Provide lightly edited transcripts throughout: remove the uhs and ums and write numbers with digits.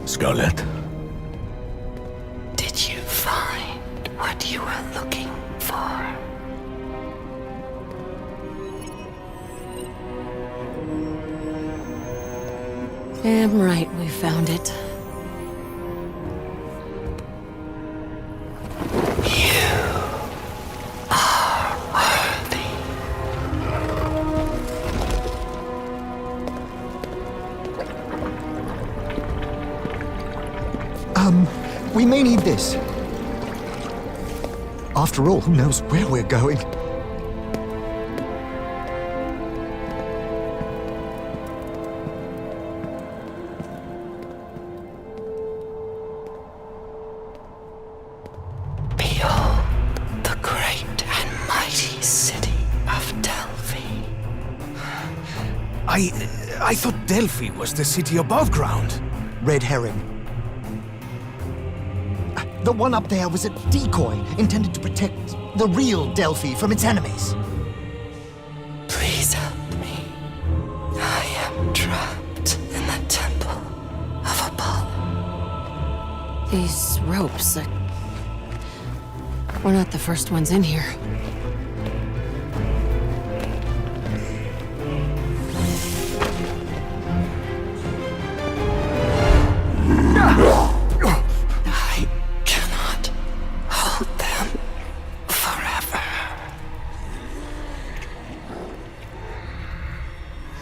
Scarlet. Did you find what you were looking for? Damn right we found it. We may need this. After all, who knows where we're going? Behold, the great and mighty city of Delphi. I thought Delphi was the city above ground. Red herring. The one up there was a decoy intended to protect the real Delphi from its enemies. Please help me. I am trapped in the temple of Apollo. These ropes, we're not the first ones in here.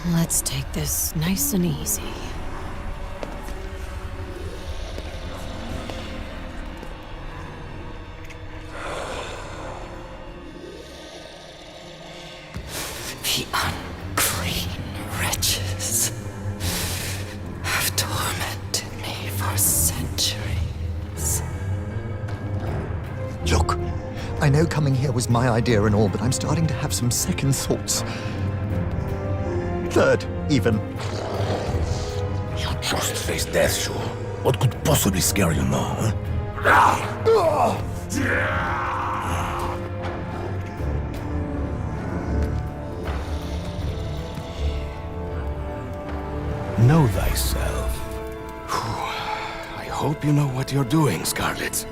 Let's take this nice and easy. The unclean wretches have tormented me for centuries. Look, I know coming here was my idea and all, but I'm starting to have some second thoughts. Third, even. You just faced death, sure. What could possibly scare you now, huh? Know thyself. I hope you know what you're doing, Scarlet.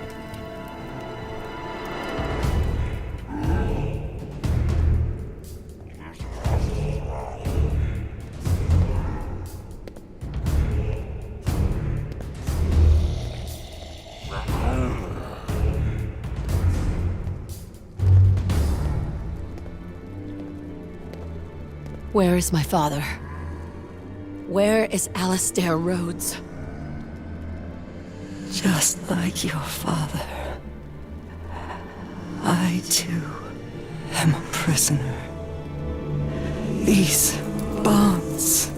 Where is my father? Where is Alistair Rhodes? Just like your father, I too am a prisoner. These bonds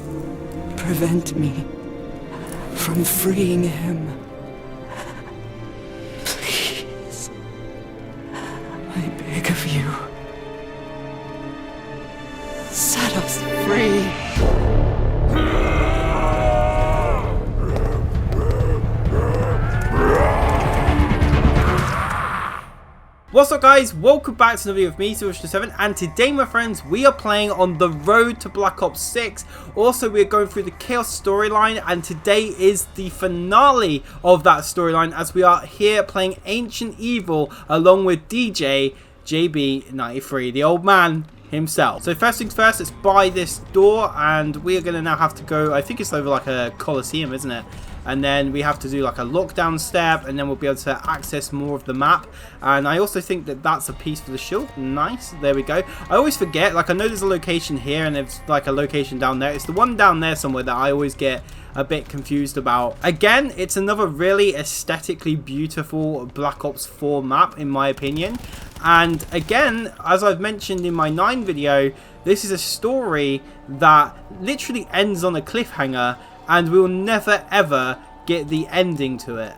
prevent me from freeing him. Please, I beg of you, set us free. What's up guys, welcome back to another video with me, Silver7, and today my friends we are playing on the road to Black Ops 6. Also we are going through the Chaos storyline, and today is the finale of that storyline as we are here playing Ancient Evil along with DJ JB93, the old man himself. So first things first, let's buy this door, and we are going to now have to go, I think it's over like a Colosseum, isn't it? And then we have to do like a lockdown step, and then we'll be able to access more of the map. And I also think that that's a piece for the shield. Nice, there we go. I always forget, like I know there's a location here and there's like a location down there. It's the one down there somewhere that I always get a bit confused about. Again, it's another really aesthetically beautiful Black Ops 4 map in my opinion. And again, as I've mentioned in my 9 video, this is a story that literally ends on a cliffhanger, and we'll never ever get the ending to it.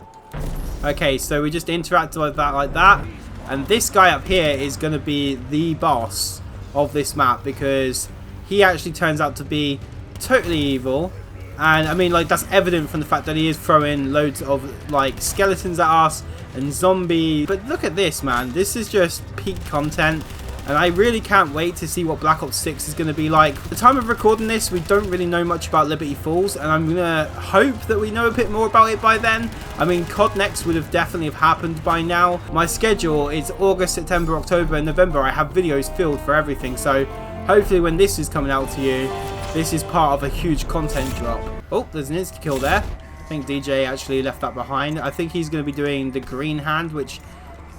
Okay, so we just interact like that, and this guy up here is going to be the boss of this map because he actually turns out to be totally evil. And I mean, like, that's evident from the fact that he is throwing loads of like skeletons at us, and zombie. But look at this, man. This is just peak content. And I really can't wait to see what Black Ops 6 is going to be like. At the time of recording this, we don't really know much about Liberty Falls, and I'm going to hope that we know a bit more about it by then. I mean, COD Next would have definitely have happened by now. My schedule is August, September, October, and November. I have videos filled for everything, so hopefully when this is coming out to you, this is part of a huge content drop. Oh, there's an insta-kill there. I think DJ actually left that behind. I think he's going to be doing the green hand, which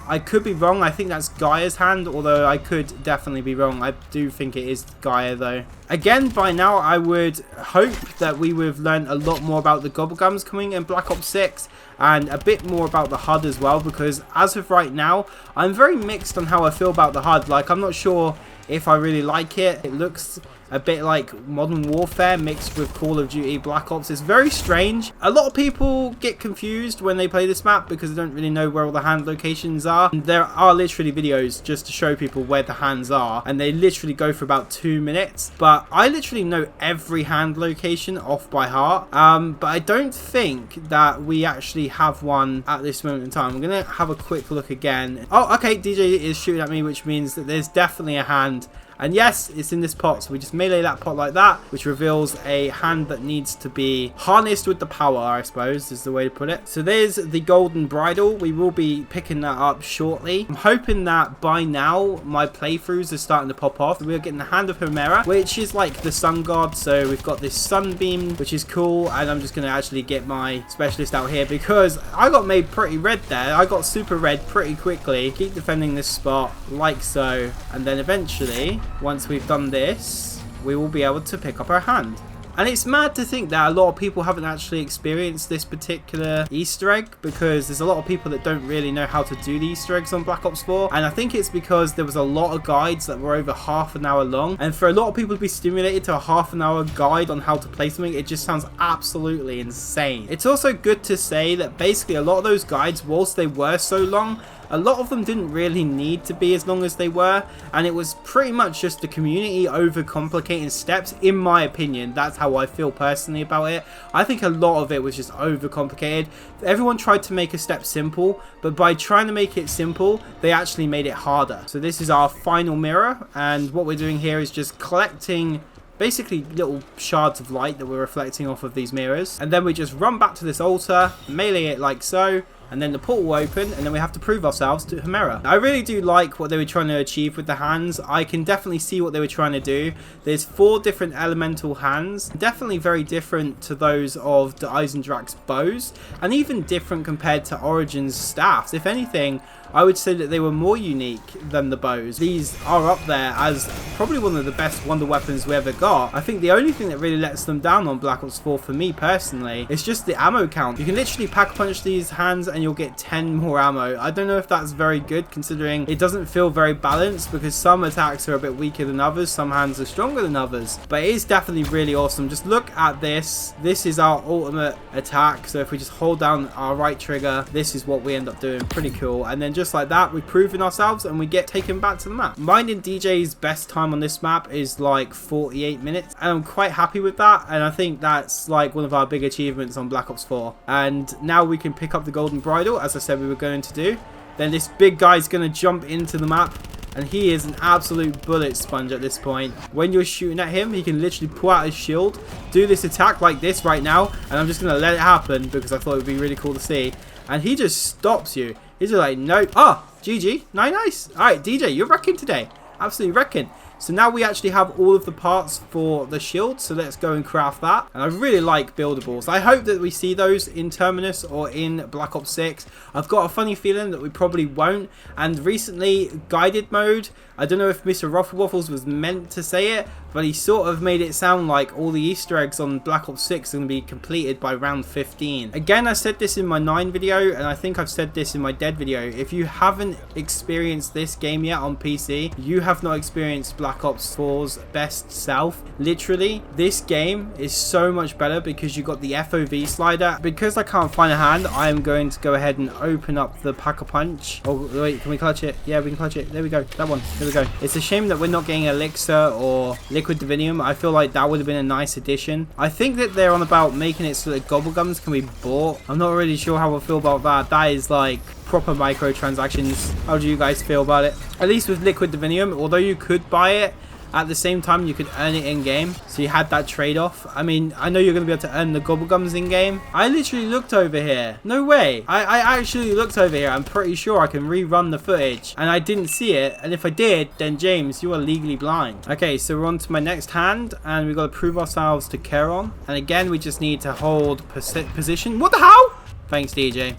I could be wrong. I think that's Gaia's hand, although I could definitely be wrong. I do think it is Gaia, though. Again, by now, I would hope that we would have learned a lot more about the Gobblegums coming in Black Ops 6, and a bit more about the HUD as well, because as of right now, I'm very mixed on how I feel about the HUD. Like, I'm not sure if I really like it. It looks a bit like Modern Warfare mixed with Call of Duty Black Ops. It's very strange. A lot of people get confused when they play this map because they don't really know where all the hand locations are. And there are literally videos just to show people where the hands are, and they literally go for about 2 minutes. But I literally know every hand location off by heart. But I don't think that we actually have one at this moment in time. I'm gonna have a quick look again. Oh, okay, DJ is shooting at me, which means that there's definitely a hand. And yes, it's in this pot, so we just melee that pot like that, which reveals a hand that needs to be harnessed with the power, I suppose, is the way to put it. So there's the golden bridle. We will be picking that up shortly. I'm hoping that by now, my playthroughs are starting to pop off. We're getting the Hand of Hemera, which is like the sun god. So we've got this sunbeam, which is cool. And I'm just going to actually get my specialist out here because I got made pretty red there. I got super red pretty quickly. Keep defending this spot like so. And then eventually, once we've done this, we will be able to pick up our hand. And it's mad to think that a lot of people haven't actually experienced this particular Easter egg, because there's a lot of people that don't really know how to do the Easter eggs on Black Ops 4. And I think it's because there was a lot of guides that were over half an hour long. And for a lot of people to be stimulated to a half an hour guide on how to play something, it just sounds absolutely insane. It's also good to say that basically a lot of those guides, whilst they were so long, a lot of them didn't really need to be as long as they were, and it was pretty much just the community overcomplicating steps, in my opinion. That's how I feel personally about it. I think a lot of it was just overcomplicated. Everyone tried to make a step simple, but by trying to make it simple, they actually made it harder. So this is our final mirror, and what we're doing here is just collecting basically little shards of light that we're reflecting off of these mirrors, and then we just run back to this altar, melee it like so, and then the portal will open, and then we have to prove ourselves to Hemera. I really do like what they were trying to achieve with the hands. I can definitely see what they were trying to do. There's 4 different elemental hands, definitely very different to those of the Eisendrach's bows, and even different compared to Origin's staffs. If anything, I would say that they were more unique than the bows. These are up there as probably one of the best wonder weapons we ever got. I think the only thing that really lets them down on Black Ops 4 for me personally is just the ammo count. You can literally pack punch these hands and you'll get 10 more ammo. I don't know if that's very good, considering it doesn't feel very balanced, because some attacks are a bit weaker than others, some hands are stronger than others. But it is definitely really awesome. Just look at this. This is our ultimate attack. So if we just hold down our right trigger, this is what we end up doing. Pretty cool. And then just like that, we've proven ourselves and we get taken back to the map. Mine and DJ's best time on this map is like 48 minutes, and I'm quite happy with that, and I think that's like one of our big achievements on Black Ops 4. And now we can pick up the golden bridle, as I said we were going to do. Then this big guy's going to jump into the map, and he is an absolute bullet sponge at this point. When you're shooting at him, he can literally pull out his shield, do this attack like this right now, and I'm just going to let it happen because I thought it would be really cool to see. And he just stops you. He's just like, nope. Ah, GG. Nice. Alright, DJ, you're wrecking today. Absolutely wrecking. So now we actually have all of the parts for the shield, so let's go and craft that. And I really like buildables. I hope that we see those in Terminus or in Black Ops 6. I've got a funny feeling that we probably won't. And recently, guided mode, I don't know if Mr. Rufflewaffles was meant to say it, but he sort of made it sound like all the Easter eggs on Black Ops 6 are going to be completed by round 15. Again, I said this in my 9 video, and I think I've said this in my Dead video. If you haven't experienced this game yet on PC, you have not experienced Black Black Ops 4's best self. Literally, this game is so much better because you got the FOV slider. Because I can't find a hand, I am going to go ahead and open up the Pack-a-Punch. Oh, wait, can we clutch it? Yeah, we can clutch it. There we go. That one. There we go. It's a shame that we're not getting Elixir or Liquid Divinium. I feel like that would have been a nice addition. I think that they're on about making it so that Gobblegums can be bought. I'm not really sure how I feel about that. That is like proper microtransactions. How do you guys feel about it? At least with Liquid Divinium, although you could buy it, at the same time you could earn it in game, so you had that trade-off. I mean, I know you're going to be able to earn the Gobblegums in game. I literally looked over here. No way. I actually looked over here. I'm pretty sure I can rerun the footage, and I didn't see it. And if I did, then James, you are legally blind. Okay, so we're on to my next hand, and we've got to prove ourselves to Charon. And again, we just need to hold position. What the hell? Thanks, DJ.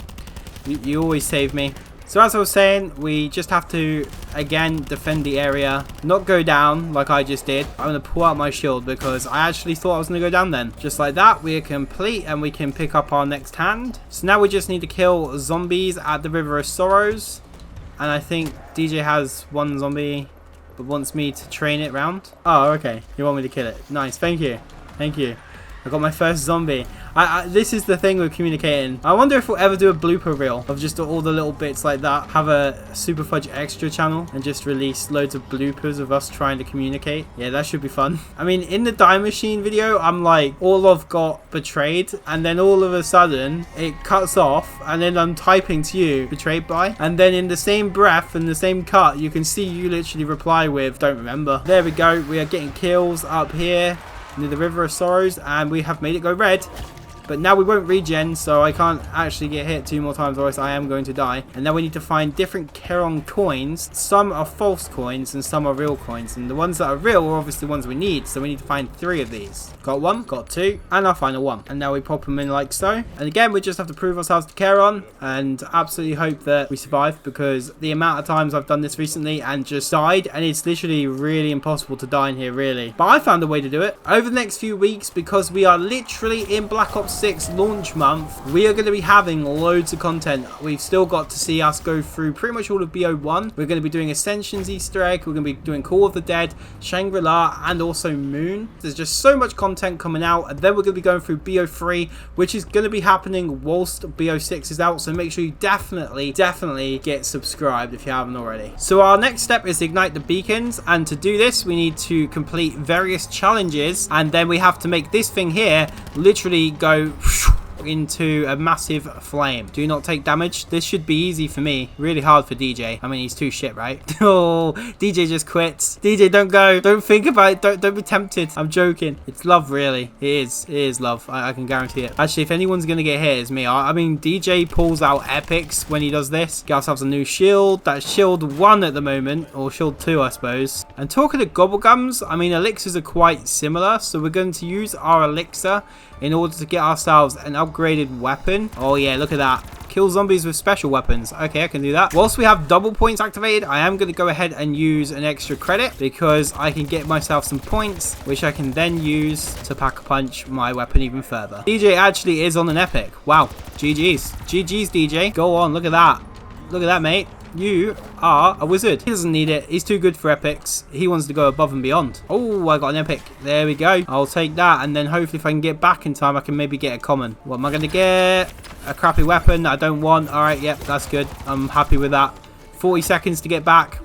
You always save me. So as I was saying, we just have to, again, defend the area. Not go down like I just did. I'm going to pull out my shield because I actually thought I was going to go down then. Just like that, we are complete and we can pick up our next hand. So now we just need to kill zombies at the River of Sorrows. And I think DJ has one zombie but wants me to train it round. Oh, okay. You want me to kill it. Nice. Thank you. Thank you. I got my first zombie. This is the thing with communicating. I wonder if we'll ever do a blooper reel of just all the little bits like that. Have a Super Fudge Extra channel and just release loads of bloopers of us trying to communicate. Yeah, that should be fun. I mean, in the Die Machine video, I'm like, Orlov got betrayed, and then all of a sudden, it cuts off, and then I'm typing to you, betrayed by, and then in the same breath and the same cut, you can see you literally reply with, don't remember. There we go. We are getting kills up here near the River of Sorrows, and we have made it go red. But now we won't regen, so I can't actually get hit 2 more times, or else I am going to die. And now we need to find different Charon coins. Some are false coins and some are real coins. And the ones that are real are obviously the ones we need, so we need to find 3 of these. Got 1, got 2, and our final 1. And now we pop them in like so. And again, we just have to prove ourselves to Charon and absolutely hope that we survive, because the amount of times I've done this recently and just died, and it's literally really impossible to die in here, really. But I found a way to do it. Over the next few weeks, because we are literally in Black Ops 6 launch month, we are going to be having loads of content. We've still got to see us go through pretty much all of BO1. We're going to be doing Ascension's Easter egg. We're going to be doing Call of the Dead, Shangri-La, and also Moon. There's just so much content coming out. And then we're going to be going through BO3, which is going to be happening whilst BO6 is out. So make sure you definitely get subscribed if you haven't already. So our next step is to ignite the beacons. And to do this, we need to complete various challenges. And then we have to make this thing here literally go into a massive flame. Do not take damage. This should be easy for me. Really hard for DJ. I mean, he's too shit, right? Oh, DJ just quits. DJ, don't go. Don't think about it. Don't be tempted. I'm joking. It's love, really. It is. It is love. I can guarantee it. Actually, if anyone's gonna get hit, it's me. I mean, DJ pulls out epics when he does this. Get ourselves a new shield. That's shield 1 at the moment, or shield 2, I suppose. And talking of Gobblegums, I mean, elixirs are quite similar, so we're going to use our elixir in order to get ourselves an upgraded weapon. Oh yeah, look at that. Kill zombies with special weapons. Okay, I can do that. Whilst we have double points activated, I am going to go ahead and use an extra credit, because I can get myself some points, which I can then use to Pack-a-Punch my weapon even further. DJ actually is on an epic. Wow. GG's. GG's, DJ. Go on. Look at that. Look at that, mate. You are a wizard. He doesn't need it. He's too good for epics. He wants to go above and beyond. Oh, I got an epic. There we go. I'll take that, and then hopefully if I can get back in time, I can maybe get a common. What am I going to get? A crappy weapon that I don't want. All right, yep, that's good. I'm happy with that. 40 seconds to get back.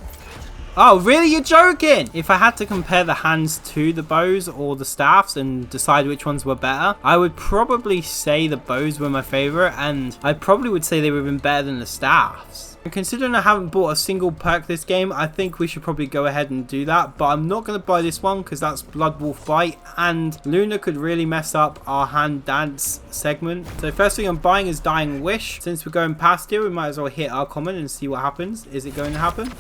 Oh, really? You're joking? If I had to compare the hands to the bows or the staffs and decide which ones were better, I would probably say the bows were my favorite, and I probably would say they were even better than the staffs. And considering I haven't bought a single perk this game, I think we should probably go ahead and do that. But I'm not going to buy this one because that's Blood Wolf Bite, and Luna could really mess up our hand dance segment. So first thing I'm buying is Dying Wish. Since we're going past here, we might as well hit our common and see what happens. Is it going to happen?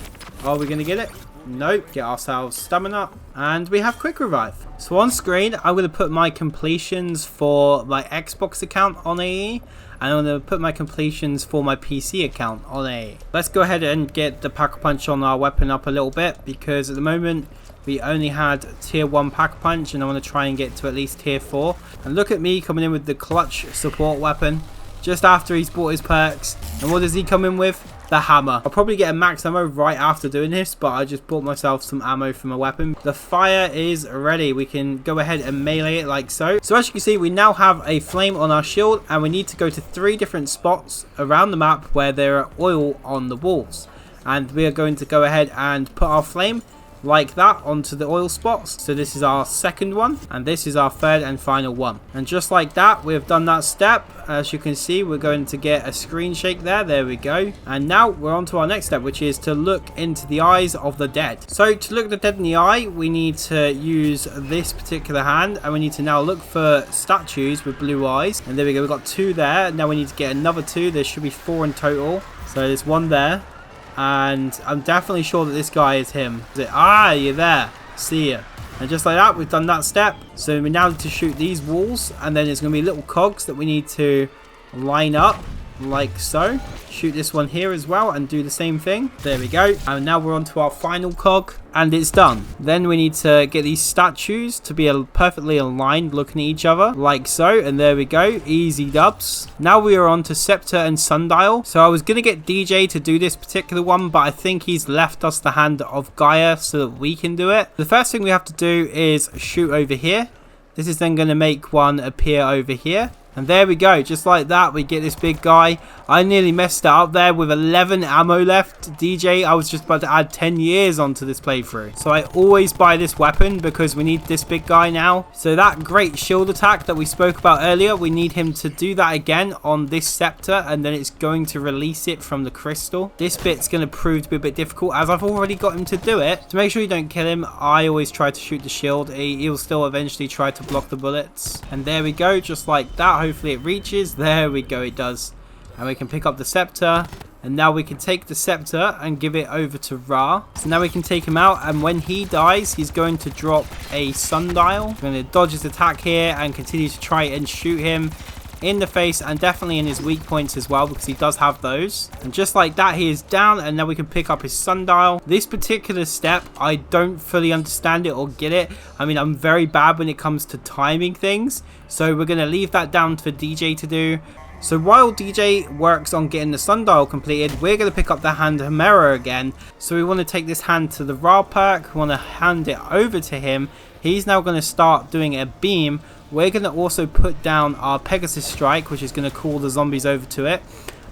Are we going to get it? Nope. Get ourselves stamina, and we have quick revive. So on screen, I'm going to put my completions for my Xbox account on AE, and I'm going to put my completions for my PC account on AE. Let's go ahead and get the Pack-a-Punch on our weapon up a little bit, because at the moment we only had tier 1 Pack-a-Punch, and I want to try and get to at least tier 4. And look at me coming in with the clutch support weapon just after he's bought his perks. And what does he come in with? the hammer. I'll probably get a max ammo right after doing this, but I just bought myself some ammo for my weapon. The fire is ready. We can go ahead and melee it like so. So as you can see, we now have a flame on our shield, and we need to go to 3 different spots around the map where there are oil on the walls. And we are going to go ahead and put our flame like that onto the oil spots. So this is our second one, and this is our third and final one. And just like that, we have done that step. As you can see, we're going to get a screen shake there we go. And now we're on to our next step, which is to look into the eyes of the dead. So to look the dead in the eye, we need to use this particular hand, and we need to now look for statues with blue eyes. And there we go, we've got 2 there. Now we need to get another 2. There should be 4 in total. So there's 1 there. And I'm definitely sure that this guy is him. Ah, you're there. See ya. And just like that, we've done that step. So we now need to shoot these walls. And then there's going to be little cogs that we need to line up like so. Shoot this one here as well and do the same thing. There we go. And now we're on to our final cog. And it's done. Then we need to get these statues to be perfectly aligned, looking at each other like so. And there we go. Easy dubs. Now we are on to scepter and sundial. So I was going to get DJ to do this particular one, but I think he's left us the hand of Gaia so that we can do it. The first thing we have to do is shoot over here. This is then going to make one appear over here. And there we go, just like that, we get this big guy. I nearly messed it up there with 11 ammo left. DJ, I was just about to add 10 years onto this playthrough. So I always buy this weapon because we need this big guy now. So that great shield attack that we spoke about earlier, we need him to do that again on this scepter, and then it's going to release it from the crystal. This bit's going to prove to be a bit difficult as I've already got him to do it. To make sure you don't kill him, I always try to shoot the shield. He'll still eventually try to block the bullets. And there we go, just like that. Hopefully it reaches. There we go, it does. And we can pick up the scepter, and now we can take the scepter and give it over to Ra. So now we can take him out, and when he dies, he's going to drop a sundial. We're going to dodge his attack here and continue to try and shoot him in the face, and definitely in his weak points as well, because he does have those. And just like that, he is down, and now we can pick up his sundial. This particular step, I don't fully understand it or get it. I mean, I'm very bad when it comes to timing things, so we're going to leave that down for DJ to do. So while DJ works on getting the sundial completed, we're going to pick up the hand Homera again. So we want to take this hand to the Ra perk. We want to hand it over to him. He's now going to start doing a beam. We're going to also put down our Pegasus Strike, which is going to call the zombies over to it.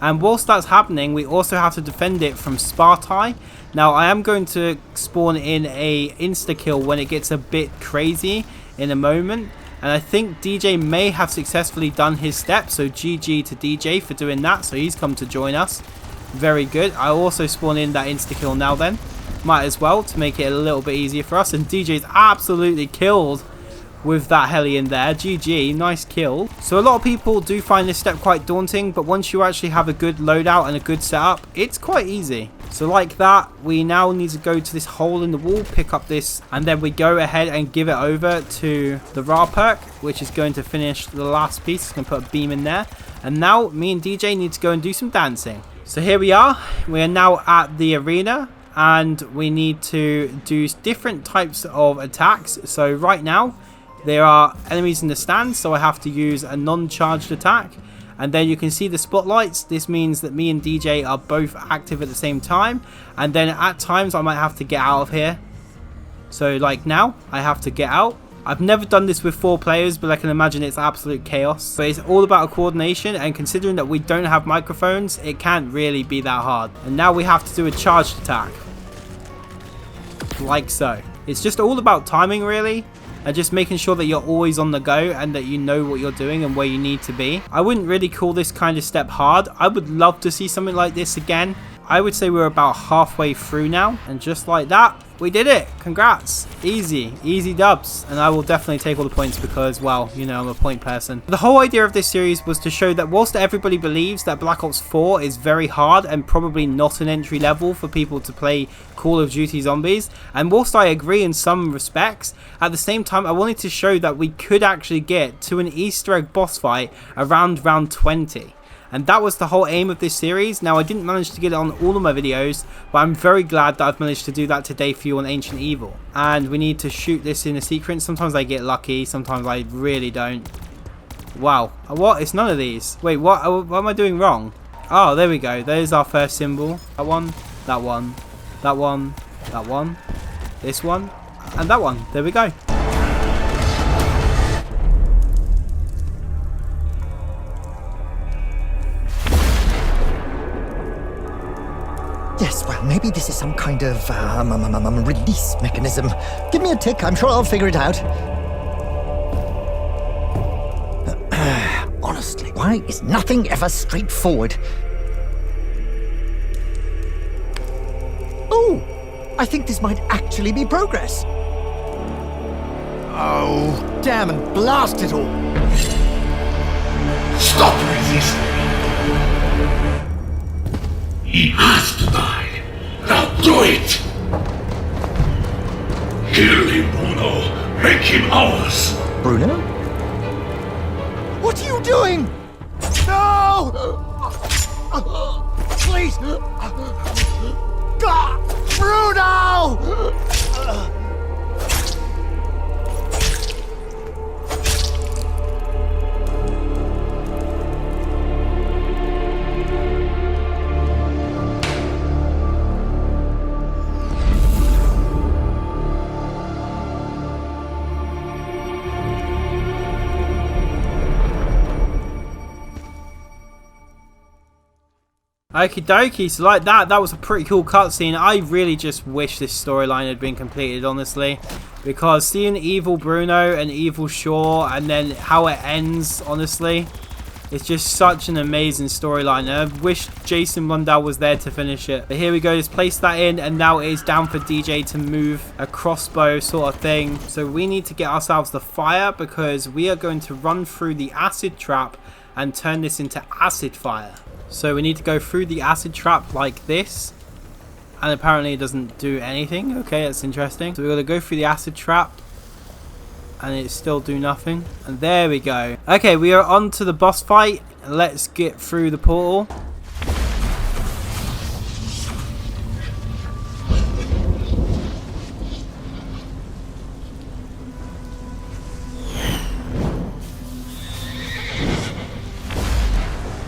And whilst that's happening, we also have to defend it from Spartai. Now, I am going to spawn in a insta-kill when it gets a bit crazy in a moment. And I think DJ may have successfully done his step. So GG to DJ for doing that. So he's come to join us. Very good. I also spawn in that insta-kill now then. Might as well to make it a little bit easier for us. And DJ's absolutely killed with that heli in there. GG, nice kill. So a lot of people do find this step quite daunting, but once you actually have a good loadout and a good setup, it's quite easy. So like that, we now need to go to this hole in the wall, pick up this, and then we go ahead and give it over to the Ra perk, which is going to finish the last piece. It's going to put a beam in there. And now me and DJ need to go and do some dancing. So here we are. We are now at the arena, and we need to do different types of attacks. So right now, there are enemies in the stands, so I have to use a non-charged attack. And then you can see the spotlights. This means that me and DJ are both active at the same time. And then at times I might have to get out of here. So like now, I have to get out. I've never done this with 4 players, but I can imagine it's absolute chaos. But it's all about coordination, and considering that we don't have microphones, it can't really be that hard. And now we have to do a charged attack. Like so. It's just all about timing really. And just making sure that you're always on the go and that you know what you're doing and where you need to be. I wouldn't really call this kind of step hard. I would love to see something like this again. I would say we're about halfway through now. And just like that, we did it. Congrats. Easy dubs. And I will definitely take all the points because, well, you know, I'm a point person. The whole idea of this series was to show that whilst everybody believes that Black Ops 4 is very hard and probably not an entry level for people to play Call of Duty Zombies, and whilst I agree in some respects, at the same time I wanted to show that we could actually get to an Easter egg boss fight around round 20. And that was the whole aim of this series. Now, I didn't manage to get it on all of my videos, but I'm very glad that I've managed to do that today for you on Ancient Evil. And we need to shoot this in a sequence. Sometimes I get lucky, sometimes I really don't. Wow. What? It's none of these. Wait, what am I doing wrong? Oh, there we go. There's our first symbol. That one, that one, that one, that one, this one, and that one. There we go. Yes, well, maybe this is some kind of release mechanism. Give me a tick, I'm sure I'll figure it out. Honestly, why is nothing ever straightforward? Oh, I think this might actually be progress. Oh, damn and blast it all! Stop resisting! He has to die. Now do it! Kill him, Bruno. Make him ours. Bruno? What are you doing? No! Please! God! Bruno! Okie dokie, so like that was a pretty cool cutscene. I really just wish this storyline had been completed, honestly, because seeing evil Bruno and evil Shaw and then how it ends, honestly, it's just such an amazing storyline. I wish Jason Blundell was there to finish it. But here we go, just place that in, and now it is down for DJ to move a crossbow sort of thing. So we need to get ourselves the fire because we are going to run through the acid trap and turn this into acid fire. So we need to go through the acid trap like this, and apparently it doesn't do anything. Okay, that's interesting. So we're going to go through the acid trap and it still do nothing, and there we go. Okay, we are on to the boss fight. Let's get through the portal.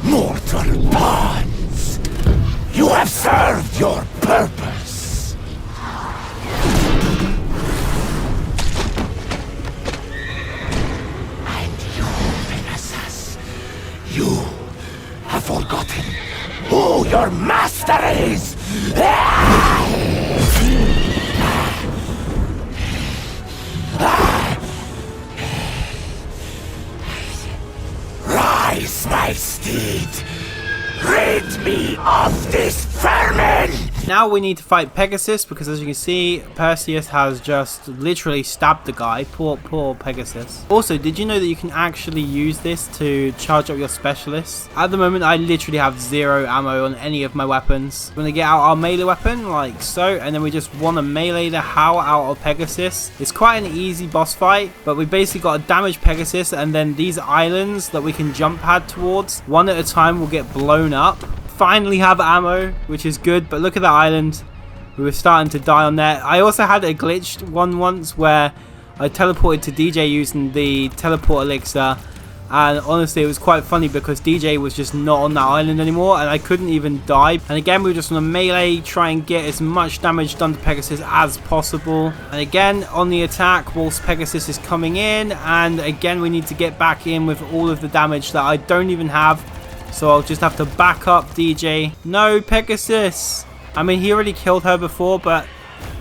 Mortal bonds! You have served your purpose! And you, Pegasus, you have forgotten who your master is! Rise, my steed! Rid me of this vermin! Now we need to fight Pegasus because, as you can see, Perseus has just literally stabbed the guy. Poor Pegasus. Also, did you know that you can actually use this to charge up your specialists? At the moment, I literally have 0 ammo on any of my weapons. We're going to get out our melee weapon like so, and then we just want to melee the hell out of Pegasus. It's quite an easy boss fight, but we basically got to damage Pegasus, and then these islands that we can jump pad towards, one at a time, will get blown up. Finally have ammo, which is good, but look at that island. We were starting to die on there. I also had a glitched one once where I teleported to DJ using the teleport elixir, and honestly it was quite funny because DJ was just not on that island anymore and I couldn't even die. And again, we were just on a melee, try and get as much damage done to Pegasus as possible, and again on the attack whilst Pegasus is coming in, and again we need to get back in with all of the damage that I don't even have. So I'll just have to back up DJ. No, Pegasus! I mean, he already killed her before, but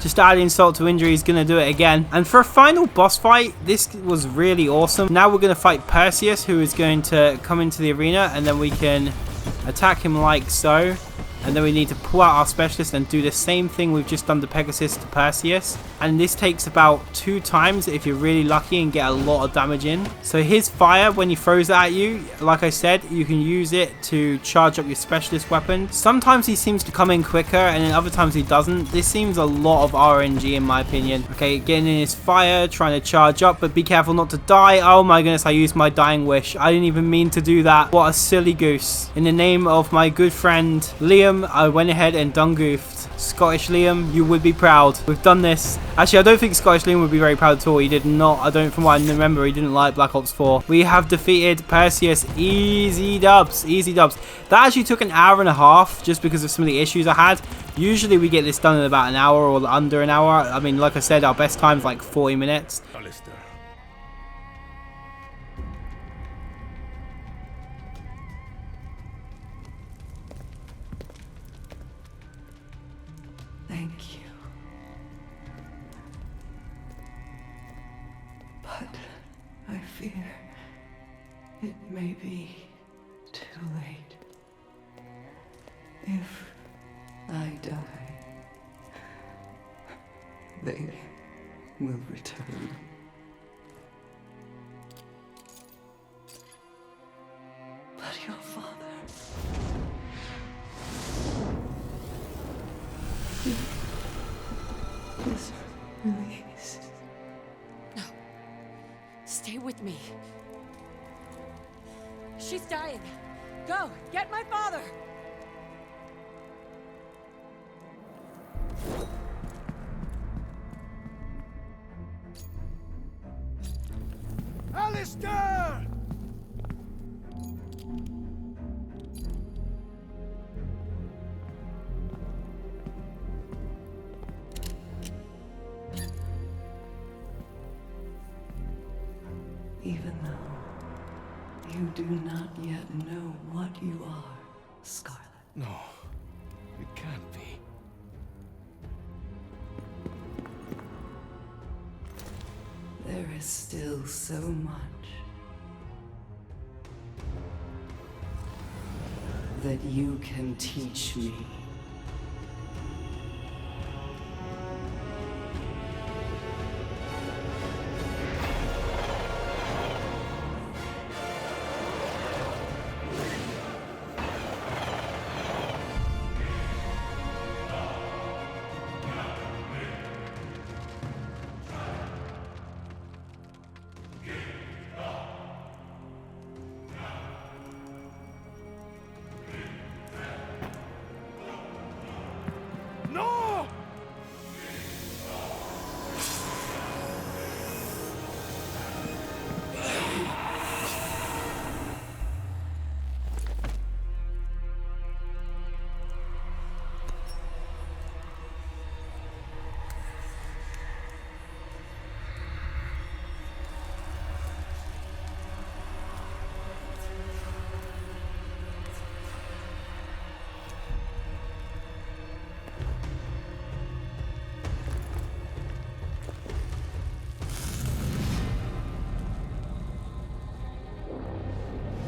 just adding insult to injury, he's going to do it again. And for a final boss fight, this was really awesome. Now we're going to fight Perseus, who is going to come into the arena, and then we can attack him like so. And then we need to pull out our specialist and do the same thing we've just done to Pegasus to Perseus. And this takes about 2 times if you're really lucky and get a lot of damage in. So his fire, when he throws it at you, like I said, you can use it to charge up your specialist weapon. Sometimes he seems to come in quicker and then other times he doesn't. This seems a lot of RNG in my opinion. Okay, getting in his fire, trying to charge up, but be careful not to die. Oh my goodness, I used my dying wish. I didn't even mean to do that. What a silly goose. In the name of my good friend Liam, I went ahead and done goofed. Scottish Liam, you would be proud. We've done this. Actually, I don't think Scottish Liam would be very proud at all. He did not, I don't, from what I remember, he didn't like Black Ops 4. We have defeated Perseus. Easy dubs. Easy dubs. That actually took an hour and a half just because of some of the issues I had. Usually we get this done in about an hour or under an hour. I mean, like I said, our best time is like 40 minutes. Alistair. Thank you. But I fear it may be too late. If I die, they will return. But your father... is released. No. Stay with me. She's dying. Go, get my father. Alistair! Even though you do not yet know what you are, Scarlet. No, it can't be. There is still so much that you can teach me. No!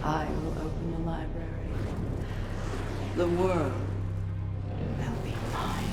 I will open the library. The world will be mine.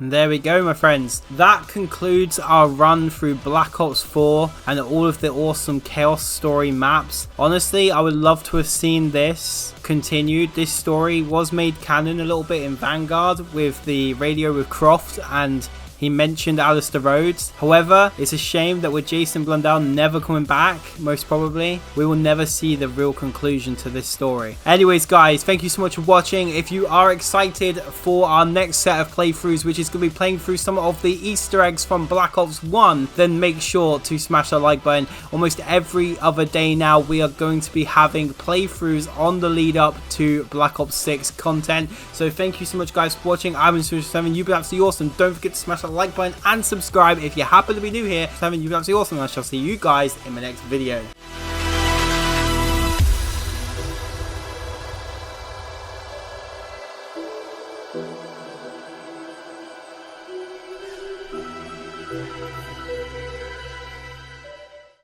And there we go, my friends. That concludes our run through Black Ops 4 and all of the awesome Chaos Story maps. Honestly, I would love to have seen this continued. This story was made canon a little bit in Vanguard with the radio with Croft, and he mentioned Alistair Rhodes. However, it's a shame that with Jason Blundell never coming back, most probably, we will never see the real conclusion to this story. Anyways, guys, thank you so much for watching. If you are excited for our next set of playthroughs, which is going to be playing through some of the Easter eggs from Black Ops 1, then make sure to smash that like button. Almost every other day now, we are going to be having playthroughs on the lead up to Black Ops 6 content. So thank you so much, guys, for watching. I'm in7. You've been absolutely awesome. Don't forget to smash that like button and subscribe if you happen to be new here. You've been absolutely awesome, and I shall see you guys in my next video.